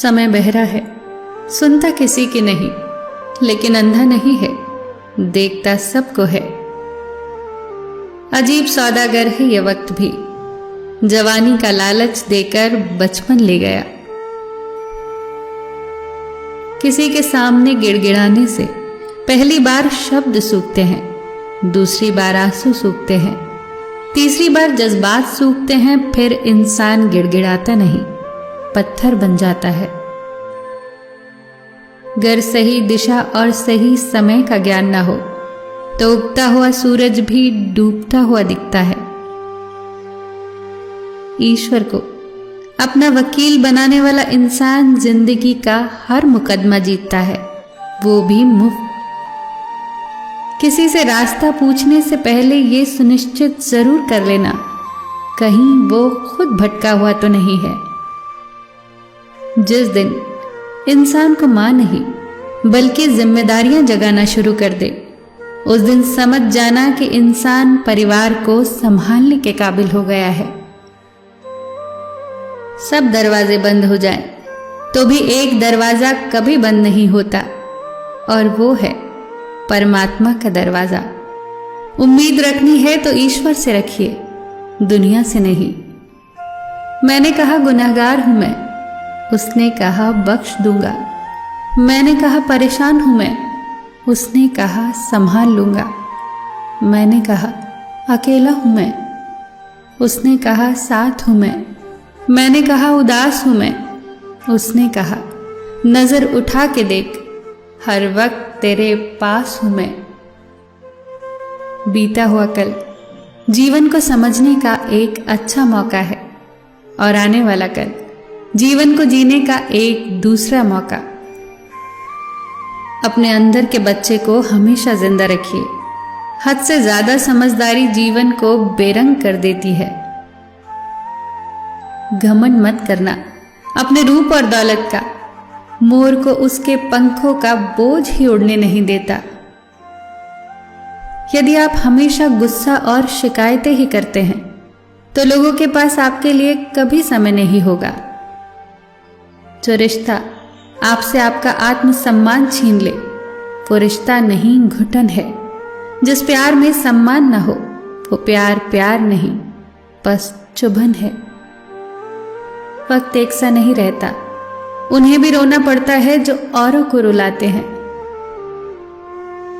समय बहरा है, सुनता किसी की नहीं, लेकिन अंधा नहीं है, देखता सबको है। अजीब सौदागर है ये वक्त भी, जवानी का लालच देकर बचपन ले गया। किसी के सामने गिड़गिड़ाने से पहली बार शब्द सूखते हैं, दूसरी बार आंसू सूखते हैं, तीसरी बार जज्बात सूखते हैं, फिर इंसान गिड़गिड़ाता नहीं, पत्थर बन जाता है। अगर सही दिशा और सही समय का ज्ञान ना हो तो उगता हुआ सूरज भी डूबता हुआ दिखता है। ईश्वर को अपना वकील बनाने वाला इंसान जिंदगी का हर मुकदमा जीतता है, वो भी मुफ्त। किसी से रास्ता पूछने से पहले ये सुनिश्चित जरूर कर लेना कहीं वो खुद भटका हुआ तो नहीं है। जिस दिन इंसान को मां नहीं बल्कि जिम्मेदारियां जगाना शुरू कर दे, उस दिन समझ जाना कि इंसान परिवार को संभालने के काबिल हो गया है। सब दरवाजे बंद हो जाएं, तो भी एक दरवाजा कभी बंद नहीं होता, और वो है परमात्मा का दरवाजा। उम्मीद रखनी है तो ईश्वर से रखिए, दुनिया से नहीं। मैंने कहा गुनहगार हूं मैं, उसने कहा बख्श दूंगा। मैंने कहा परेशान हूं मैं, उसने कहा संभाल लूंगा। मैंने कहा अकेला हूं मैं, उसने कहा साथ हूं मैं। मैंने कहा उदास हूं मैं, उसने कहा नजर उठा के देख, हर वक्त तेरे पास हूं मैं। बीता हुआ कल जीवन को समझने का एक अच्छा मौका है, और आने वाला कल जीवन को जीने का एक दूसरा मौका। अपने अंदर के बच्चे को हमेशा जिंदा रखिए। हद से ज्यादा समझदारी जीवन को बेरंग कर देती है। घमंड मत करना अपने रूप और दौलत का, मोर को उसके पंखों का बोझ ही उड़ने नहीं देता। यदि आप हमेशा गुस्सा और शिकायतें ही करते हैं तो लोगों के पास आपके लिए कभी समय नहीं होगा। जो रिश्ता आपसे आपका आत्मसम्मान छीन ले, वो रिश्ता नहीं घुटन है। जिस प्यार में सम्मान ना हो वो प्यार प्यार नहीं, बस चुभन है। वक्त एक सा नहीं रहता, उन्हें भी रोना पड़ता है जो औरों को रुलाते हैं।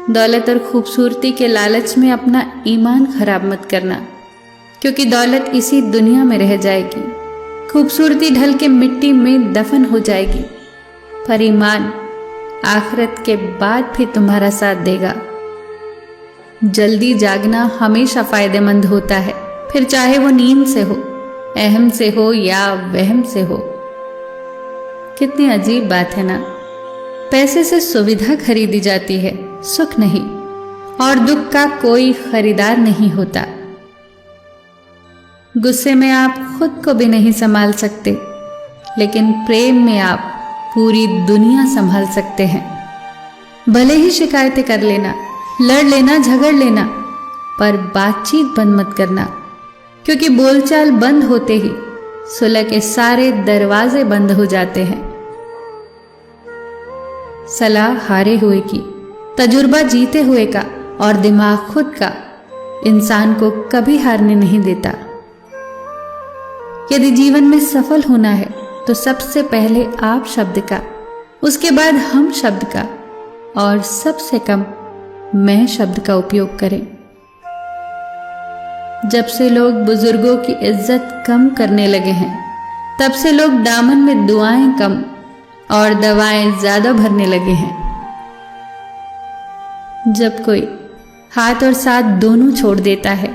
दौलत और खूबसूरती के लालच में अपना ईमान खराब मत करना, क्योंकि दौलत इसी दुनिया में रह जाएगी, खूबसूरती ढल के मिट्टी में दफन हो जाएगी, पर ईमान आखिरत के बाद भी तुम्हारा साथ देगा। जल्दी जागना हमेशा फायदेमंद होता है, फिर चाहे वो नींद से हो, अहम से हो या वहम से हो। कितनी अजीब बात है ना, पैसे से सुविधा खरीदी जाती है, सुख नहीं, और दुख का कोई खरीदार नहीं होता। गुस्से में आप खुद को भी नहीं संभाल सकते, लेकिन प्रेम में आप पूरी दुनिया संभाल सकते हैं। भले ही शिकायतें कर लेना, लड़ लेना, झगड़ लेना, पर बातचीत बंद मत करना, क्योंकि बोलचाल बंद होते ही सुलह के सारे दरवाजे बंद हो जाते हैं। सलाह हारे हुए की, तजुर्बा जीते हुए का, और दिमाग खुद का इंसान को कभी हारने नहीं देता। यदि जीवन में सफल होना है तो सबसे पहले आप शब्द का, उसके बाद हम शब्द का, और सबसे कम मैं शब्द का उपयोग करें। जब से लोग बुजुर्गों की इज्जत कम करने लगे हैं, तब से लोग दामन में दुआएं कम और दवाएं ज्यादा भरने लगे हैं। जब कोई हाथ और साथ दोनों छोड़ देता है,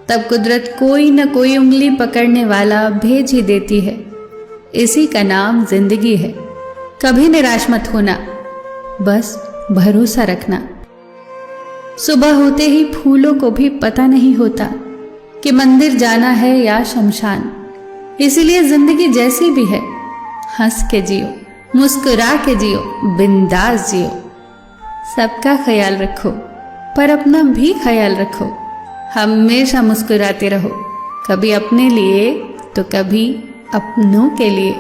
तब कुदरत कोई न कोई उंगली पकड़ने वाला भेज ही देती है। इसी का नाम जिंदगी है। कभी निराश मत होना, बस भरोसा रखना। सुबह होते ही फूलों को भी पता नहीं होता कि मंदिर जाना है या शमशान। इसीलिए जिंदगी जैसी भी है, हंस के जियो, मुस्कुरा के जियो, बिंदास जियो। सबका ख्याल रखो, पर अपना भी ख्याल रखो। हमेशा मुस्कुराते रहो, कभी अपने लिए तो कभी अपनों के लिए।